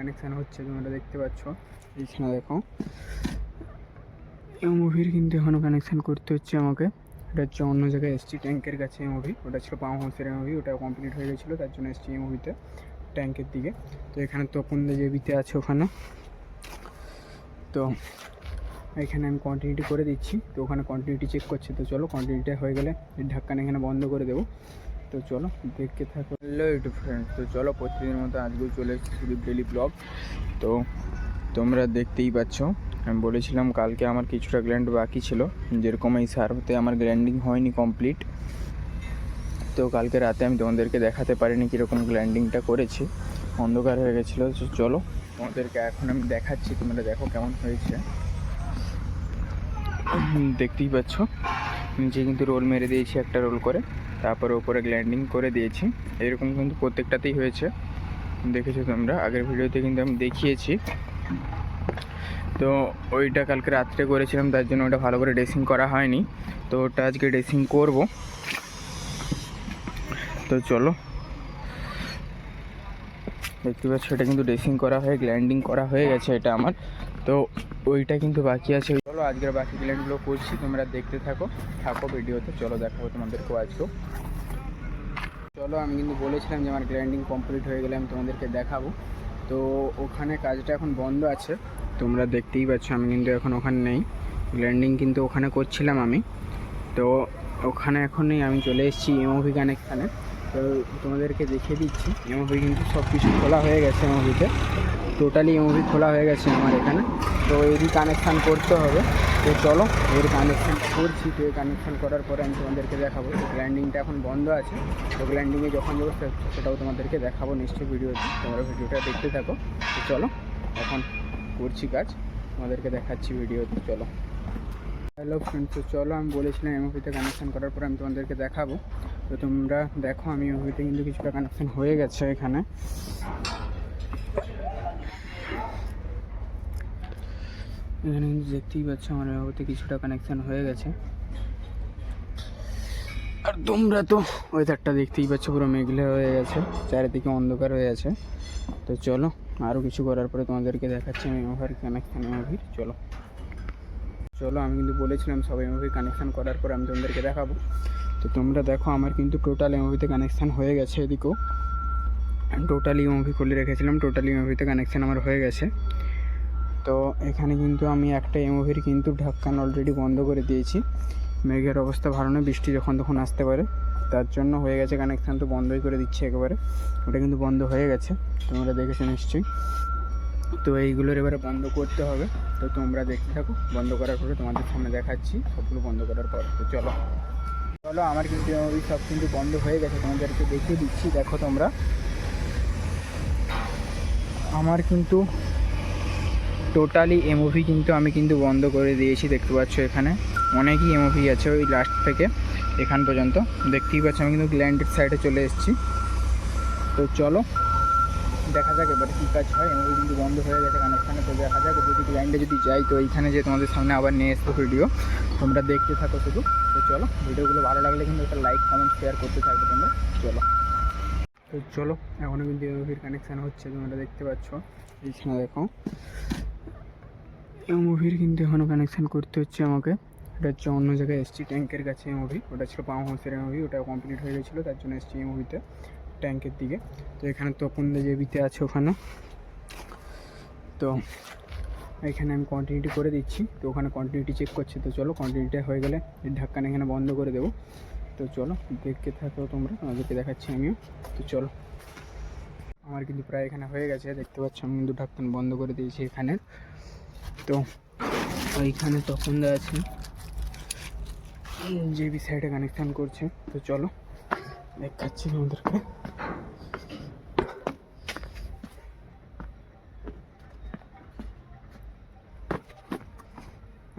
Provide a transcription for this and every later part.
Connection হচ্ছে, তোমরা দেখতে পাচ্ছ এইখানে দেখো। এমওভির কিন্তু এখনও কানেকশান করতে হচ্ছে আমাকে। এটা হচ্ছে অন্য জায়গায় এসছি ট্যাঙ্কের কাছে এমওভি, ওটা ছিল পাম হাউসের এমওভি, ওটা কমপ্লিট হয়ে গেছিলো, তার জন্য এসছি এমওভিতে ট্যাঙ্কের দিকে। তো এখানে তপন দা জেবিতে আছে ওখানে, তো এখানে আমি কন্টিনিউটি করে দিচ্ছি। তো ওখানে কন্টিনিউটি চেক করছি। তো চলো কন্টিনিউটি হয়ে গেলে ঢাক্কান এখানে বন্ধ করে দেবো। তো চলো দেখতে থাকো। হ্যালো ইউটিউব ফ্রেন্ডস, তো চলো প্রতিদিনের মতো আজকেও চলে এসেছি সুদীপ ডেলি ব্লগ। তো তোমরা দেখতেই পাচ্ছ, আমি বলেছিলাম কালকে আমার কিছুটা গ্ল্যান্ড বাকি ছিল, যেরকম এই সার্ভতে আমার গ্ল্যান্ডিং হয়নি কমপ্লিট। তো কালকে রাতে আমি তোমাদেরকে দেখাতে পারিনি কীরকম গ্ল্যান্ডিংটা করেছি, অন্ধকার হয়ে গেছিলো। তো চলো তোমাদেরকে এখন আমি দেখাচ্ছি, তোমরা দেখো কেমন হয়েছে। দেখতেই পাচ্ছ নিচে কিন্তু রোল মেরে দিয়েছি, একটা রোল করে, তারপরে ওপরে গ্ল্যান্ডিং করে দিয়েছি। এরকম কিন্তু প্রত্যেকটাতেই হয়েছে, দেখেছো তোমরা আগের ভিডিওতে কিন্তু আমি দেখিয়েছি। তো ওইটা কালকে রাত্রে করেছিলাম, তার জন্য ওটা ভালো করে ড্রেসিং করা হয়নি, তো ওটা আজকে ড্রেসিং করব। তো চলো দেখতে পাচ্ছ এটা কিন্তু ড্রেসিং করা হয়ে গ্ল্যান্ডিং করা হয়ে গেছে এটা আমার। তো ওইটা কিন্তু বাকি আছে। চলো আজকের বাকি গ্ল্যান্ডগুলো করছি, তোমরা দেখতে থাকো ভিডিওতে। চলো দেখাবো তোমাদেরকেও আজকেও। চলো আমি কিন্তু বলেছিলাম যে আমার গ্ল্যান্ডিং কমপ্লিট হয়ে গেলে আমি তোমাদেরকে দেখাবো। তো ওখানে কাজটা এখন বন্ধ আছে, তোমরা দেখতেই পাচ্ছ আমি কিন্তু এখন ওখানে নেই। গ্ল্যান্ডিং কিন্তু ওখানে করছিলাম আমি, তো ওখানে এখন নেই, আমি চলে এসেছি এমওভি কানেকশানে। তো তোমাদেরকে দেখিয়ে দিচ্ছি, এমওভি কিন্তু সব কিছু খোলা হয়ে গেছে, এমওভিতে টোটালি এমওভি খোলা হয়ে গেছে আমার এখানে। তো এরই কানেকশান করতে হবে। তো চলো এর কানেকশান করছি। তো এই কানেকশান করার পরে আমি তোমাদেরকে দেখাবো। তো গ্ল্যান্ডিংটা এখন বন্ধ আছে, তো গ্ল্যান্ডিংয়ে যখন ব্যবস্থা হচ্ছে সেটাও তোমাদেরকে দেখাবো নিশ্চয়ই ভিডিওতে, তোমরা ভিডিওটা দেখতে থাকো। তো চলো এখন করছি কাজ, তোমাদেরকে দেখাচ্ছি ভিডিওতে। চলো হ্যালো ফ্রেন্ডস, তো চলো আমি বলেছিলাম এমওভিতে কানেকশান করার পর আমি তোমাদেরকে দেখাবো। তো তোমরা দেখো আমি এমওভিতে কিন্তু কিছুটা কানেকশান হয়ে গেছে এখানে। এখানে কিন্তু দেখতেই পাচ্ছ আমার এমওভিতে কিছুটা কানেকশান হয়ে গেছে। আর তোমরা তো ওয়েদারটা দেখতেই পাচ্ছ, পুরো মেঘলা হয়ে গেছে, চারিদিকে অন্ধকার হয়ে আছে। তো চলো আরও কিছু করার পরে তোমাদেরকে দেখাচ্ছি আমি এমওভির কানেকশান। চলো আমি কিন্তু বলেছিলাম সব এমওভি কানেকশান করার পর আমি তোমাদেরকে দেখাবো। তো তোমরা দেখো আমার কিন্তু টোটাল এমওভিতে কানেকশান হয়ে গেছে। এদিকেও টোটালি এমওভি খুলে রেখেছিলাম, টোটালি এমওভিতে কানেকশান আমার হয়ে গেছে। তো এখানে কিন্তু আমি একটা এমওভির কিন্তু ঢাক্কান অলরেডি বন্ধ করে দিয়েছি। মেঘের অবস্থা ভালো নয়, বৃষ্টি যখন তখন আসতে পারে, তার জন্য হয়ে গেছে কানেকশান, তো বন্ধই করে দিচ্ছি একেবারে। ওটা কিন্তু বন্ধ হয়ে গেছে, তোমরা দেখেছো নিশ্চয়ই। তো এইগুলোর এবারে বন্ধ করতে হবে। তো তোমরা দেখতে থাকো, বন্ধ করার পরে তোমাদের সামনে দেখাচ্ছি সবগুলো বন্ধ করার পর। তো চলো আমার কিন্তু ওই সব কিন্তু বন্ধ হয়ে গেছে, তোমাদেরকে দেখিয়ে দিচ্ছি। দেখো তোমরা আমার কিন্তু টোটালি এমওভি কিন্তু আমি কিন্তু বন্ধ করে দিয়েছি। দেখতে পাচ্ছ এখানে অনেকই এমওভি আছে, ওই লাস্ট থেকে এখান পর্যন্ত দেখতেই পাচ্ছ। আমি কিন্তু গ্ল্যান্ডের সাইডে চলে এসেছি। তো চলো দেখা যাক এবার কী কাজ হয়। এমওভি কিন্তু বন্ধ হয়ে গেছে কানেকশানে, তো দেখা যাক যদি গ্ল্যান্ডে যদি যাই তো এইখানে যে তোমাদের সামনে আবার নিয়ে আসবো ভিডিও, তোমরা দেখতে থাকো শুধু। তো চলো ভিডিওগুলো ভালো লাগলে কিন্তু একটা লাইক কমেন্ট শেয়ার করতে থাকবে তোমরা। চলো তো চলো এখনও কিন্তু এমওভির কানেকশান হচ্ছে, তোমরা দেখতে পাচ্ছ এইখানে দেখো। এমওভির কিন্তু এখনও কানেকশান করতে হচ্ছে আমাকে। এটা হচ্ছে অন্য জায়গায় এসছি ট্যাঙ্কের কাছে এমওভি, ওটা ছিল পাম হাউসের এমওভি, ওটা কমপ্লিট হয়ে গেছিলো, তার জন্য এসছি এমওভিতে ট্যাঙ্কের দিকে। তো এখানে তপন দা জেবিতে আছে ওখানে, তো এখানে আমি কন্টিনিউটি করে দিচ্ছি। তো ওখানে কন্টিনিউটি চেক করছি। তো চলো কন্টিনিউটি হয়ে গেলে ঢাক্কান এখানে বন্ধ করে দেবো। তো চলো দেখতে থাকো তোমরা, আমাদেরকে দেখাচ্ছি আমিও। তো চলো আমার কিন্তু প্রায় এখানে হয়ে গেছে, দেখতে পাচ্ছ আমি কিন্তু ঢাক্কান বন্ধ করে দিয়েছি এখানে। তো ওইখানে তখন দা আছে জেবি সাইডে কানেকশান করছে। তো চলো দেখাচ্ছি আমাদেরকে।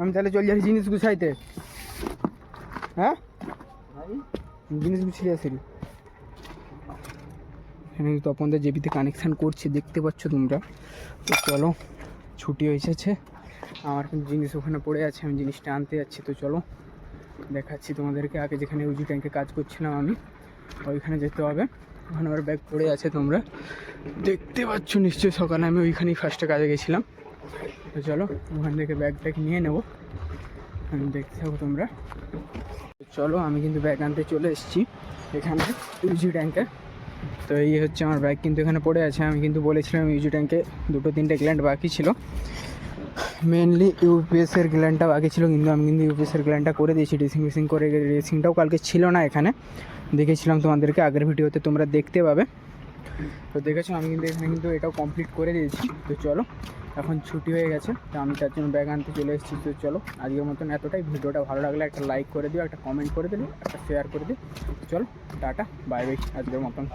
আমি তাহলে চলে যাচ্ছি জিনিস গুছাইতে। হ্যাঁ জিনিস গুছিয়ে আসি। এখানে তপনদের জেবিতে কানেকশান করছে, দেখতে পাচ্ছ তোমরা। তো চলো ছুটি হয়েছে, আমার কিন্তু জিনিস ওখানে পড়ে আছে, আমি জিনিসটা আনতে যাচ্ছি। তো চলো দেখাচ্ছি তোমাদেরকে। আগে যেখানে ইউজি ট্যাঙ্কে কাজ করছিলাম আমি, ওইখানে যেতে হবে। ওখানে আমার ব্যাগ পড়ে আছে, তোমরা দেখতে পাচ্ছ নিশ্চয়ই। সকালে আমি ওইখানেই ফার্স্টে কাজে গেছিলাম। তো চলো ওখান থেকে ব্যাগ নিয়ে নেবো, আমি দেখতে থাকো তোমরা। চলো আমি কিন্তু ব্যাগ আনতে চলে এসেছি এখানে ইউজি ট্যাঙ্কে। তো এই হচ্ছে আমার ব্যাগ, কিন্তু এখানে পড়ে আছে। আমি কিন্তু বলেছিলাম ইউজি ট্যাঙ্কে 2-3টে গ্ল্যান্ড বাকি ছিল, মেনলি ইউপিএসের গ্ল্যান্ডটা বাকি ছিল, কিন্তু আমি কিন্তু ইউপিএসের গ্ল্যান্ডটা করে দিয়েছি। ড্রেসিং করে, ড্রেসিংটাও কালকে ছিল না এখানে, দেখেছিলাম তোমাদেরকে আগের ভিডিওতে, তোমরা দেখতে পাবে। তো দেখেছো আমি কিন্তু এখানে কিন্তু এটাও কমপ্লিট করে দিয়েছি। তো চলো এখন ছুটি হয়ে গেছে, তো আমি তার জন্য ব্যাগ আনতে চলে এসেছি। তো চলো আজকের মতন এতটাই। ভিডিওটা ভালো লাগলে একটা লাইক করে দিও, একটা কমেন্ট করে দিও, একটা শেয়ার করে দিও। চলো টাটা বাই বাই আজকের মতন।